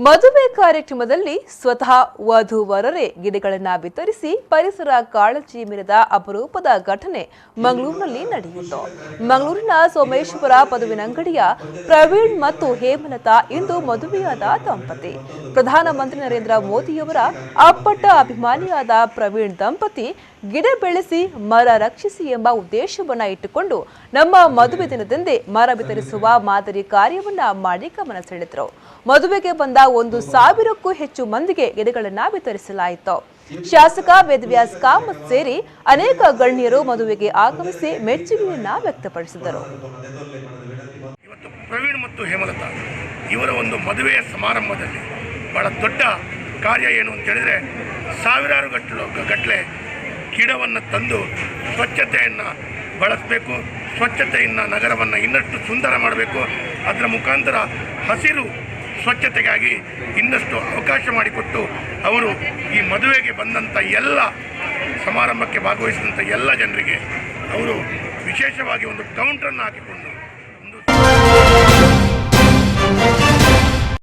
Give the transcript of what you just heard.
ಮದುವೆ ಕಾರ್ಯಕ್ರಮದಲ್ಲಿ ಸ್ವತಃ ವಧುವರರೇ ಗಿಡಗಳನ್ನು ವಿತರಿಸಿ ಪರಿಸರ ಕಾಳಜಿ ಮೆರೆದ ಅಪರೂಪದ ಘಟನೆ ಮಂಗಳೂರಿನಲ್ಲಿ ನಡೆಯಿತು. ಮಂಗಳೂರಿನ ಸೋಮೇಶ್ವರ ಪದುವಿನಂಗಡಿಯ ಪ್ರವೀಣ್ ಮತ್ತು ಹೇಮಲತಾ ಇಂದು ಮದುವೆಯಾದ ದಂಪತಿ. ಪ್ರಧಾನಮಂತ್ರಿ ನರೇಂದ್ರ ಮೋದಿಯವರ ಅಪ್ಪಟ ಅಭಿಮಾನಿಯಾದ ಪ್ರವೀಣ್ ದಂಪತಿ ಗಿಡ ಬೆಳೆಸಿ ಮರ ರಕ್ಷಿಸಿ ಎಂಬ ಉದ್ದೇಶವನ್ನ ಇಟ್ಟುಕೊಂಡು ನಮ್ಮ ಮದುವೆ ದಿನದಂದೇ ಮರ ವಿತರಿಸುವ ಮಾದರಿ ಕಾರ್ಯವನ್ನ ಮಾಡಿ ಗಮನ ಸೆಳೆದರು. ಮದುವೆಗೆ ಬಂದ 1,000ಕ್ಕೂ ಹೆಚ್ಚು ಮಂದಿಗೆ ಗಿಡಗಳನ್ನು ವಿತರಿಸಲಾಯಿತು. ಶಾಸಕ ವೇದವ್ಯಾಸ್ ಕಾಮತ್ ಸೇರಿ ಅನೇಕ ಗಣ್ಯರು ಮದುವೆಗೆ ಆಗಮಿಸಿ ಮೆಚ್ಚುಗೆಯನ್ನ ವ್ಯಕ್ತಪಡಿಸಿದರು. ಇವತ್ತು ಪ್ರವೀಣ್ ಮತ್ತು ಹೇಮಲತಾ ಇವರ ಒಂದು ಮದುವೆಯ ಸಮಾರಂಭದಲ್ಲಿ ಬಹಳ ದೊಡ್ಡ ಕಾರ್ಯ ಏನು ಅಂತ ಹೇಳಿದ್ರೆ, ಸಾವಿರಾರು ಗಟ್ಟಲೆ ಗಿಡವನ್ನು ತಂದು ಸ್ವಚ್ಛತೆಯನ್ನು ಬಳಸಬೇಕು. ಸ್ವಚ್ಛತೆಯಿಂದ ನಗರವನ್ನು ಇನ್ನಷ್ಟು ಸುಂದರ ಮಾಡಬೇಕು. ಅದರ ಮುಖಾಂತರ ಹಸಿರು ಸ್ವಚ್ಛತೆಗಾಗಿ ಇನ್ನಷ್ಟು ಅವಕಾಶ ಮಾಡಿಕೊಟ್ಟು ಅವರು ಈ ಮದುವೆಗೆ ಬಂದಂಥ ಎಲ್ಲ ಸಮಾರಂಭಕ್ಕೆ ಭಾಗವಹಿಸಿದಂಥ ಎಲ್ಲ ಜನರಿಗೆ ಅವರು ವಿಶೇಷವಾಗಿ ಒಂದು ಕೌಂಟರನ್ನು ಹಾಕಿಕೊಂಡು